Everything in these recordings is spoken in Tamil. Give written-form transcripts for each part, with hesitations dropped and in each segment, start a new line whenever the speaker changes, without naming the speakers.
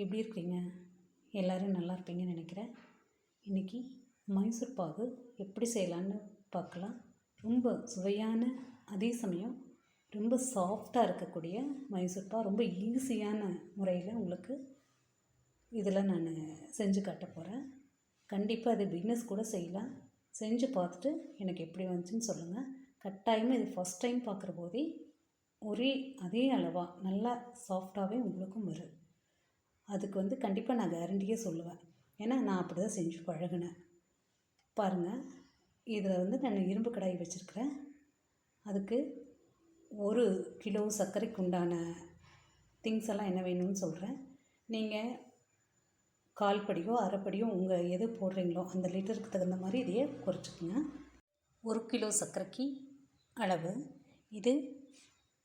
எப்படி இருக்கீங்க? எல்லோரும் நல்லா இருப்பீங்கன்னு நினைக்கிறேன். இன்றைக்கி மைசூர் பாகு எப்படி செய்யலான்னு பார்க்கலாம். ரொம்ப சுவையான, அதே சமயம் ரொம்ப சாஃப்டாக இருக்கக்கூடிய மைசூர் பாகு ரொம்ப ஈஸியான முறையில் உங்களுக்கு இதில் நான் செஞ்சு காட்ட போகிறேன். கண்டிப்பாக அது பிகினர்ஸ் கூட செய்யலாம். செஞ்சு பார்த்துட்டு எனக்கு எப்படி வந்துச்சுன்னு சொல்லுங்கள். கட்டாயமாக இது ஃபஸ்ட் டைம் பார்க்குற போதே அதே அளவாக நல்லா சாஃப்டாகவே உங்களுக்கும் வரும். அதுக்கு கண்டிப்பாக நான் கேரண்டியே சொல்லுவேன். ஏன்னா நான் அப்படி தான் செஞ்சு பழகினேன். பாருங்கள், இதில் நான் இரும்பு கடாய் வச்சுருக்கிறேன். அதுக்கு 1 கிலோ சர்க்கரைக்கு உண்டான திங்ஸ் எல்லாம் என்ன வேணும்னு சொல்கிறேன். நீங்கள் 1/4 படியோ 1/2 படியோ உங்கள் எது போடுறீங்களோ அந்த லிட்டருக்கு தகுந்த மாதிரி இதையே குறைச்சிக்கோங்க. 1 கிலோ சர்க்கரைக்கு அளவு இது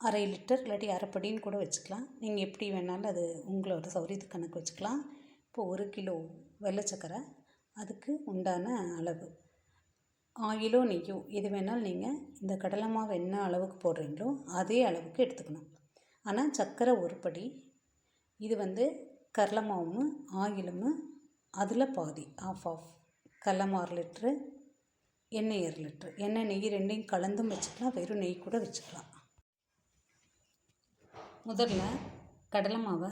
1/2 லிட்டர், இல்லாட்டி 1/2 படின்னு கூட வச்சுக்கலாம். நீங்கள் எப்படி வேணாலும் அது உங்களோட சௌரியத்துக்கு கணக்கு வச்சுக்கலாம். இப்போ 1 கிலோ வெள்ளை சர்க்கரை, அதுக்கு உண்டான அளவு ஆயிலோ நெய்யோ எது வேணாலும் நீங்கள் இந்த கடலை மாவு என்ன அளவுக்கு போடுறீங்களோ அதே அளவுக்கு எடுத்துக்கணும். ஆனால் சர்க்கரை 1 படி, இது கடலை மாவும் ஆயிலும் அதில் பாதி ஆஃப் கடலை மாவு 1 லிட்ரு, எண்ணெய் 1 லிட்ரு. எண்ணெய் நெய் ரெண்டையும் கலந்தும் வச்சுக்கலாம், வெறும் நெய் கூட வச்சுக்கலாம். முதல்ல கடலை மாவை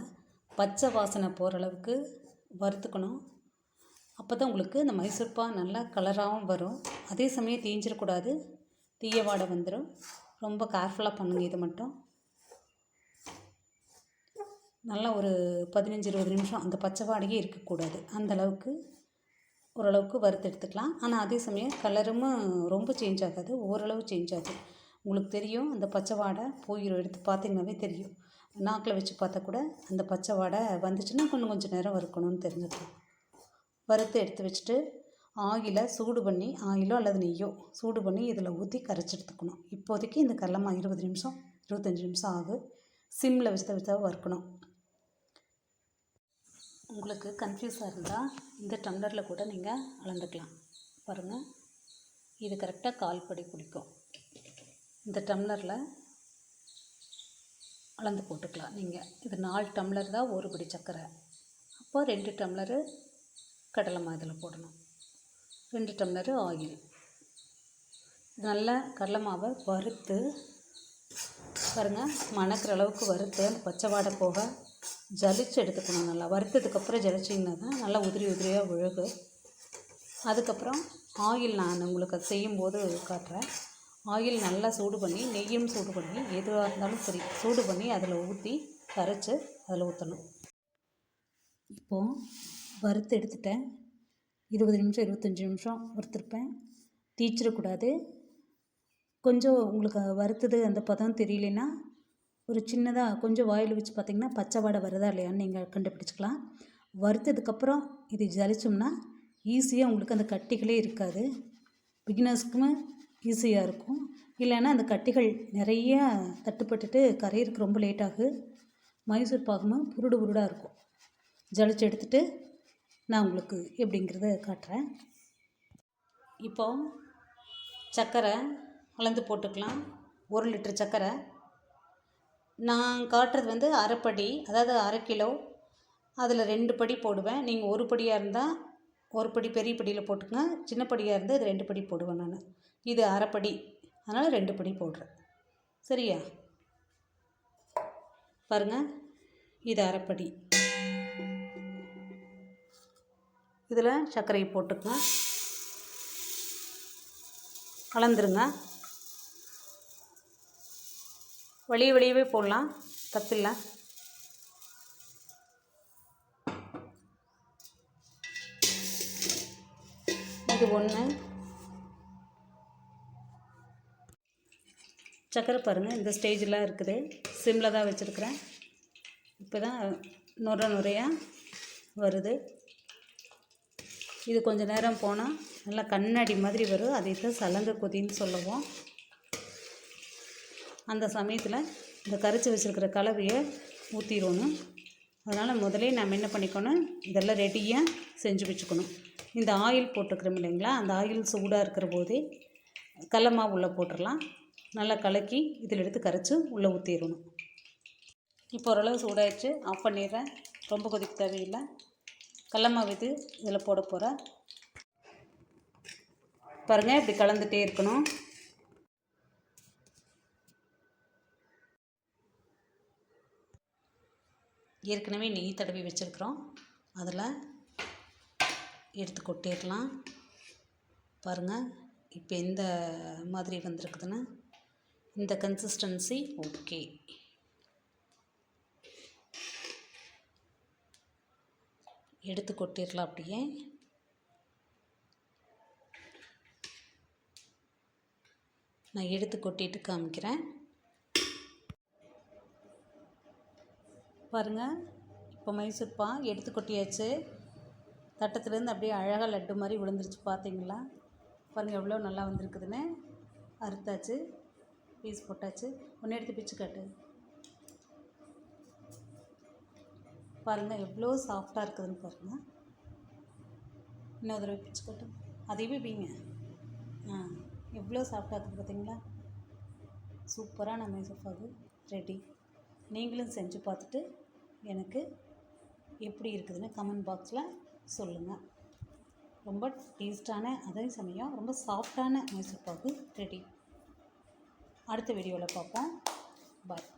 பச்சை வாசனை போகிற அளவுக்கு வறுத்துக்கணும். அப்போ தான் உங்களுக்கு இந்த மைசூர் பாகு நல்லா கலராகவும் வரும். அதே சமயம் தீஞ்சிடக்கூடாது, தீய வாடை வந்துடும். ரொம்ப கேர்ஃபுல்லாக பண்ணுங்க. இது மட்டும் நல்லா ஒரு 15-20 நிமிஷம் அந்த பச்சை வாடையே இருக்கக்கூடாது. அந்தளவுக்கு ஓரளவுக்கு வறுத்து எடுத்துக்கலாம். ஆனால் அதே சமயம் கலரும் ரொம்ப சேஞ்ச் ஆகாது, ஓரளவு சேஞ்ச் ஆகும். உங்களுக்கு தெரியும், அந்த பச்சை வாடை போயிடும். எடுத்து பார்த்திங்கனாவே தெரியும். நாக்கில் வச்சு பார்த்தா கூட அந்த பச்சை வாடை வந்துச்சுன்னா கொஞ்சம் நேரம் வறுக்கணும்னு தெரிஞ்சுக்கலாம். வறுத்து எடுத்து வச்சுட்டு ஆயிலை சூடு பண்ணி, ஆயிலோ அல்லது நெய்யோ சூடு பண்ணி இதில் ஊற்றி கரைச்சி எடுத்துக்கணும். இப்போதைக்கு இந்த கடலைமா 20 நிமிஷம் 25 நிமிஷம் ஆகும். சிம்மில் வச்சு வறுக்கணும். உங்களுக்கு கன்ஃபியூஸாக இருந்தால் இந்த டம்ளரில் கூட நீங்கள் அளந்துக்கலாம். பாருங்கள், இது கரெக்டாக 1/4 படி பிடிக்கும். இந்த டம்ளரில் அளந்து போட்டுக்கலாம். நீங்கள் இது 4 டம்ளர் தான் 1 படி சர்க்கரை. அப்போ 2 டம்ளரு கடலை மாவு இதில் போடணும், 2 டம்ளரு ஆயில். நல்லா கடலை மாவை வறுத்து பாருங்கள், மணக்கிற அளவுக்கு வறுத்து அந்த பச்சை வாடை போக ஜலிச்சு எடுத்துக்கணும். நல்லா வறுத்ததுக்கப்புறம் ஜலிச்சிங்கன்னா தான் நல்லா உதிரியாக விழுகு. அதுக்கப்புறம் ஆயில் நான் உங்களுக்கு அது செய்யும்போது காட்டுறேன். ஆயில் நல்லா சூடு பண்ணி, நெய்யும் சூடு பண்ணி, எதுவாக இருந்தாலும் சரி சூடு பண்ணி அதில் ஊற்றி கரைச்சி அதில் ஊற்றணும். இப்போது வறுத்து எடுத்துட்டேன். 20 நிமிஷம் 25 நிமிஷம் வறுத்துருப்பேன். தீச்சிடக்கூடாது. கொஞ்சம் உங்களுக்கு வறுத்தது அந்த பதம் தெரியலனா ஒரு சின்னதாக கொஞ்சம் வாயில் வச்சு பார்த்திங்கன்னா பச்சை வாடை வருதா இல்லையான்னு நீங்கள் கண்டுபிடிச்சிக்கலாம். வறுத்ததுக்கப்புறம் இது ஜலிச்சோம்னா ஈஸியாக உங்களுக்கு அந்த கட்டிகளே இருக்காது. பிகினர்ஸ்க்குமே ஈஸியாக இருக்கும். இல்லைன்னா அந்த கட்டிகள் நிறைய தட்டுப்பட்டுட்டு கரையிறதுக்கு ரொம்ப லேட் ஆகும். மைசூர் பாகுமா புருடாக இருக்கும். ஜலிச்சு எடுத்துகிட்டு நான் உங்களுக்கு எப்படிங்கிறத காட்டுறேன். இப்போது சர்க்கரை அளந்து போட்டுக்கலாம். 1 லிட்டர் சர்க்கரை நான் காட்டுறது 1/2 படி, அதாவது 1/2 கிலோ. அதில் 2 படி போடுவேன். நீங்கள் 1 படியாக இருந்தால் 1 படி பெரிய படியில் போட்டுக்கங்க. சின்ன படியாக இருந்தால் இது 2 படி போடுவேன் நான். இது 1/2 படி, அதனால் 2 படி போடுறேன். சரியா? பாருங்கள், இது 1/2 படி. இதில் சர்க்கரையை போட்டுக்கங்க, கலந்துருங்க. வெளியவே போடலாம், தப்பில்லை. இது 1. சர்க்கரை பாருங்கள், இந்த ஸ்டேஜில் இருக்குது. சிம்மில் தான் வச்சுருக்கிறேன். இப்போ தான் நுரையாக வருது. இது கொஞ்சம் நேரம் போனால் நல்லா கண்ணாடி மாதிரி வரும். அதை தான் சலங்க கொதின்னு சொல்லுவோம். அந்த சமயத்தில் இந்த கரைச்சி வச்சுருக்கிற கலவையை ஊற்றிடணும். அதனால் முதலே நம்ம என்ன பண்ணிக்கணும், இதெல்லாம் ரெடியாக செஞ்சு வச்சுக்கணும். இந்த ஆயில் போட்டுக்கிறோம் இல்லைங்களா, அந்த ஆயில் சூடாக இருக்கிற போதே கடலை மாவு உள்ளே போட்டுடலாம். நல்லா கலக்கி இதில் எடுத்து கரைச்சி உள்ளே ஊற்றிடணும். இப்போ ஓரளவு சூடாகிடுச்சு, ஆஃப் பண்ணிடுறேன். ரொம்ப கொதிக்க தேவையில்லை. கடல மாவு இது இதில் போட போகிறேன். பாருங்கள், இப்படி கலந்துகிட்டே இருக்கணும். ஏற்கனவே நெய் தடவி வச்சுருக்குறோம், அதில் எடுத்து கொட்டிடலாம். பாருங்கள், இப்போ எந்த மாதிரி வந்திருக்குதுன்னு. இந்த கன்சிஸ்டன்சி ஓகே. எடுத்து கொட்டிடலாம். அப்படியே நான் எடுத்து கொட்டிட்டு காமிக்கிறேன். பாருங்கள், இப்போ மைசூர்பாக் எடுத்து கொட்டியாச்சு. தட்டத்துலேருந்து அப்படியே அழகாக லட்டு மாதிரி விழுந்துருச்சு. பார்த்தீங்களா? பாருங்கள் எவ்வளோ நல்லா வந்திருக்குதுன்னு. அறுத்தாச்சு, பீஸ் போட்டாச்சு. ஒன்று எடுத்து பிச்சு காட்டு. பாருங்கள் எவ்வளோ சாஃப்டாக இருக்குதுன்னு பாருங்கள். இன்னொரு தடவை பிச்சு காட்டு. அதையவே பீங்க. எவ்வளோ சாஃப்டாக இருக்குது பார்த்தீங்களா? சூப்பரான மைசூர்பாக் ரெடி. நீங்களும் செஞ்சு பார்த்துட்டு எனக்கு எப்படி இருக்குதுன்னு கமெண்ட் பாக்ஸில் சொல்லுங்கள். ரொம்ப டேஸ்டான, அதே சமயம் ரொம்ப சாஃப்டான மைசூர்பாக் ரெடி. அடுத்த வீடியோவில் பார்ப்போம். பாய்.